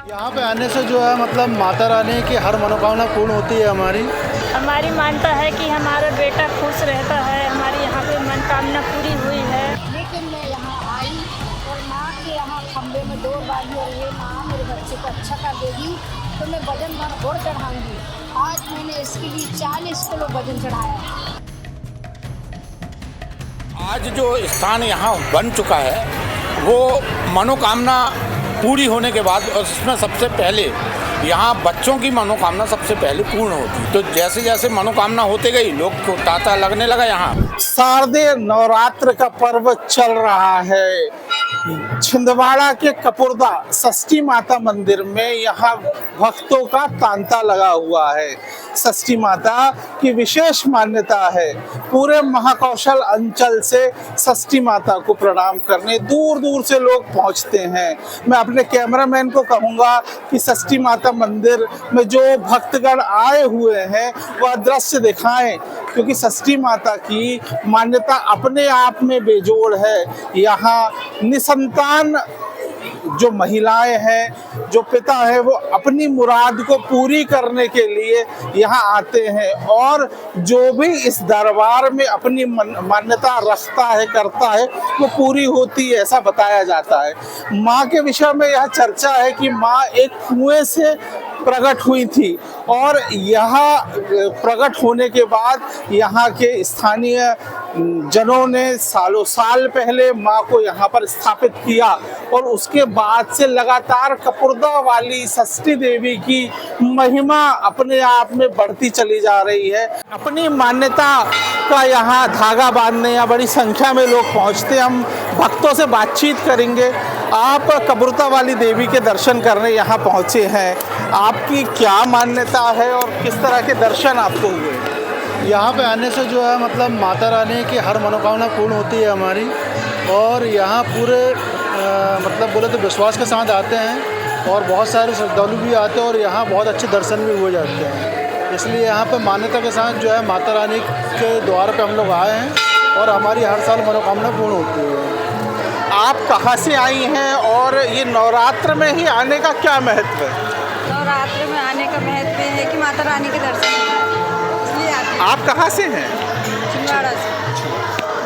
यहाँ पे आने से जो है मतलब माता रानी की हर मनोकामना पूर्ण होती है हमारी। हमारी मानता है कि हमारा बेटा खुश रहता है, हमारी यहाँ पे मनोकामना पूरी हुई है। लेकिन मैं यहाँ आई और माँ के यहाँ खम्भे में दौड़ बांधी और ये माँ मेरे बच्चे को अच्छा कर देगी तो मैं वजन भर गुड़ चढ़ाऊंगी। आज मैंने इसके लिए 40 किलो वजन चढ़ाया। आज जो स्थान यहाँ बन चुका है वो मनोकामना पूरी होने के बाद, और इसमें सबसे पहले यहाँ बच्चों की मनोकामना सबसे पहले पूर्ण होती। तो जैसे जैसे मनोकामना होते गई लोग को तांता लगने लगा। यहाँ शारदीय नवरात्र का पर्व चल रहा है। छिंदवाड़ा के कपुरदा षष्ठी माता मंदिर में यहाँ भक्तों का तांता लगा हुआ है। षष्ठी माता की विशेष मान्यता है। पूरे महाकौशल अंचल से षष्ठी माता को प्रणाम करने दूर दूर से लोग पहुँचते हैं। मैं अपने कैमरामैन को कहूँगा कि षष्ठी माता मंदिर में जो भक्तगण आए हुए हैं वह दृश्य दिखाएं, क्योंकि षष्ठी माता की मान्यता अपने आप में बेजोड़ है। यहाँ निसंतान जो महिलाएं हैं, जो पिता है, वो अपनी मुराद को पूरी करने के लिए यहाँ आते हैं और जो भी इस दरबार में अपनी मान्यता रखता है, करता है, वो पूरी होती है, ऐसा बताया जाता है। माँ के विषय में यह चर्चा है कि माँ एक कुएं से प्रकट हुई थी और यहाँ प्रकट होने के बाद यहाँ के स्थानीय जनों ने सालों साल पहले माँ को यहाँ पर स्थापित किया और उसके बाद से लगातार कपुरदा वाली षष्ठी देवी की महिमा अपने आप में बढ़ती चली जा रही है। अपनी मान्यता का यहाँ धागा बांधने या बड़ी संख्या में लोग पहुँचते। हम भक्तों से बातचीत करेंगे। आप कपुरदा वाली देवी के दर्शन करने यहाँ पहुँचे हैं, आपकी क्या मान्यता है और किस तरह के दर्शन आपको हुए? यहाँ पे आने से जो है मतलब माता रानी की हर मनोकामना पूर्ण होती है हमारी। और यहाँ पूरे मतलब बोले तो विश्वास के साथ आते हैं और बहुत सारे श्रद्धालु भी आते हैं और यहाँ बहुत अच्छे दर्शन भी हो जाते हैं। इसलिए यहाँ पे मान्यता के साथ जो है माता रानी के द्वार पे हम लोग आए हैं और हमारी हर साल मनोकामना पूर्ण होती है। आप कहाँ से आई हैं और ये नवरात्र में ही आने का क्या महत्व है? नवरात्र में आने का महत्व है कि माता रानी के दर्शन इसलिए आते हैं। आप कहाँ से हैं? छिंदवाड़ा से।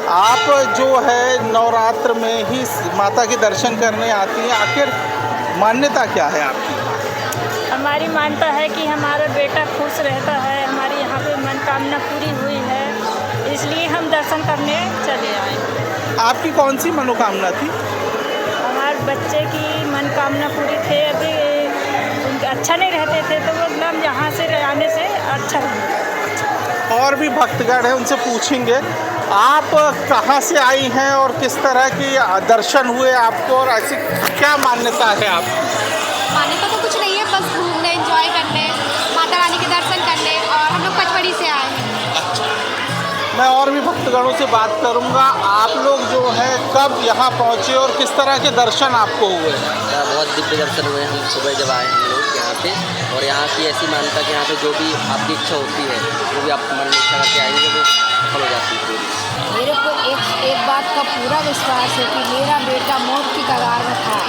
आप जो है नवरात्र में ही माता के दर्शन करने आती हैं, आखिर मान्यता क्या है आपकी? हमारी मानता है कि हमारा बेटा खुश रहता है, हमारी यहाँ पे मनोकामना पूरी हुई है, इसलिए हम दर्शन करने चले आए। आपकी कौन सी मनोकामना थी? हमारे बच्चे की मनोकामना पूरी थे। अभी उनके अच्छा नहीं रहते थे तो वो एकदम यहाँ से आने से अच्छा लगा। और भी भक्तगण हैं, उनसे पूछेंगे। आप कहाँ से आई हैं और किस तरह की दर्शन हुए आपको और ऐसी क्या मान्यता है आपकी? मान्यता तो कुछ नहीं है, बस घूमने, एंजॉय करने, माता रानी के दर्शन करने, और हम लोग पचमढ़ी से आए हैं। मैं और भी भक्तगणों से बात करूंगा। आप लोग जो है कब यहाँ पहुँचे और किस तरह के दर्शन आपको हुए? बहुत दिव्य दर्शन हुए। हम सुबह जब आए हम लोग यहाँ पे, और यहाँ की ऐसी मान्यता कि यहाँ पे जो भी आपकी इच्छा होती है वो भी आप मन में इच्छा करके आएंगे वो सफल हो जाती है पूरी। मेरे को एक बात का पूरा विश्वास है कि मेरा बेटा मौत की कगार में था।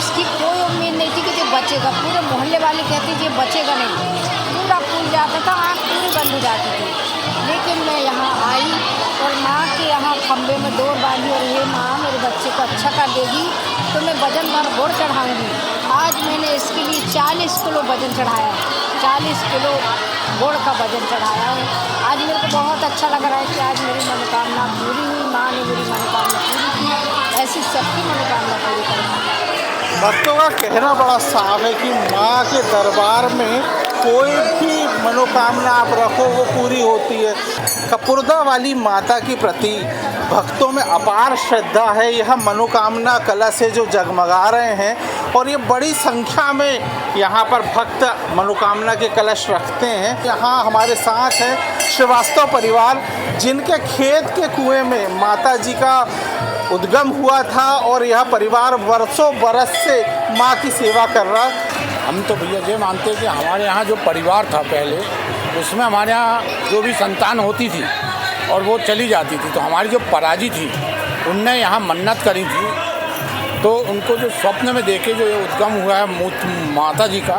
उसकी कोई उम्मीद नहीं थी कि ये बचेगा। पूरे मोहल्ले वाले कहते थे ये बचेगा नहीं, पूरा फूल जाता था, आँख पूरी बंद हो जाती थी। लेकिन मैं यहाँ आई और माँ के यहाँ खम्भे में दौड़ बांधी और ये माँ मेरे बच्चे को अच्छा कर देगी तो मैं वजन भर गुड़ चढ़ाऊँगी। आज मैंने इसके लिए 40 किलो वजन चढ़ाया, 40 किलो गुड़ का वजन चढ़ाया है। आज मेरे को बहुत अच्छा लग रहा है कि आज मेरी मनोकामना पूरी हुई। माँ ने मेरी मनोकामना पूरी की, ऐसी सबकी मनोकामना पूरी करेंगे। भक्तों का कहना बड़ा साफ है कि माँ के दरबार में कोई भी मनोकामना आप रखो वो पूरी होती है। कपुरदा वाली माता के प्रति भक्तों में अपार श्रद्धा है। यह मनोकामना कलश से जो जगमगा रहे हैं और ये बड़ी संख्या में यहाँ पर भक्त मनोकामना के कलश रखते हैं। यहाँ हमारे साथ है श्रीवास्तव परिवार, जिनके खेत के कुएं में माता जी का उद्गम हुआ था और यह परिवार वर्षों बरस से माँ की सेवा कर रहा। हम तो भैया ये मानते कि हमारे यहाँ जो परिवार था पहले, उसमें हमारे यहाँ जो भी संतान होती थी और वो चली जाती थी, तो हमारी जो पराजी थी उनने यहाँ मन्नत करी थी तो उनको जो स्वप्न में देखे जो ये उद्गम हुआ है माता जी का,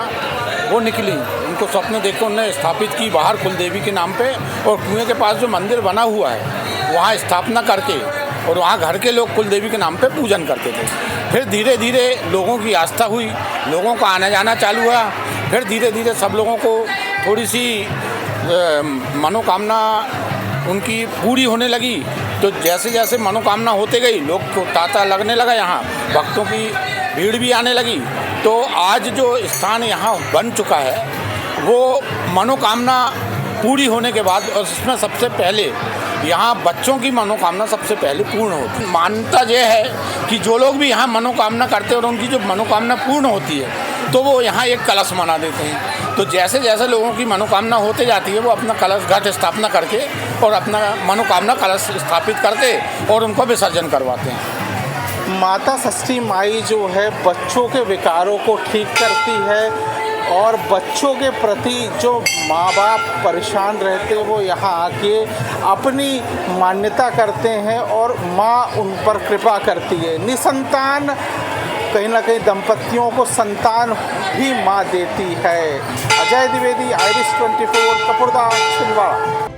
वो निकली। उनको स्वप्न देख कर उन्होंने स्थापित की बाहर कुलदेवी के नाम पे, और कुएं के पास जो मंदिर बना हुआ है वहाँ स्थापना करके, और वहाँ घर के लोग कुलदेवी के नाम पे पूजन करते थे। फिर धीरे धीरे लोगों की आस्था हुई, लोगों का आना जाना चालू हुआ। फिर धीरे धीरे सब लोगों को थोड़ी सी मनोकामना उनकी पूरी होने लगी। तो जैसे जैसे मनोकामना होते गई, लोग को तांता लगने लगा, यहाँ भक्तों की भीड़ भी आने लगी। तो आज जो स्थान यहाँ बन चुका है वो मनोकामना पूरी होने के बाद, और इसमें सबसे पहले यहाँ बच्चों की मनोकामना सबसे पहले पूर्ण होती है। मान्यता यह है कि जो लोग भी यहाँ मनोकामना करते हैं और उनकी जो मनोकामना पूर्ण होती है तो वो यहाँ एक कलश बना देते हैं। तो जैसे जैसे लोगों की मनोकामना होते जाती है वो अपना कलश घट स्थापना करके और अपना मनोकामना कलश स्थापित करके और उनको विसर्जन करवाते हैं। माता षष्ठी माई जो है बच्चों के विकारों को ठीक करती है, और बच्चों के प्रति जो माँ बाप परेशान रहते हैं वो यहाँ आके अपनी मान्यता करते हैं और माँ उन पर कृपा करती है। निसंतान कहीं ना कहीं दंपतियों को संतान भी माँ देती है। अजय द्विवेदी, आइरिस 24, कपुरदा, छिंदवाड़ा।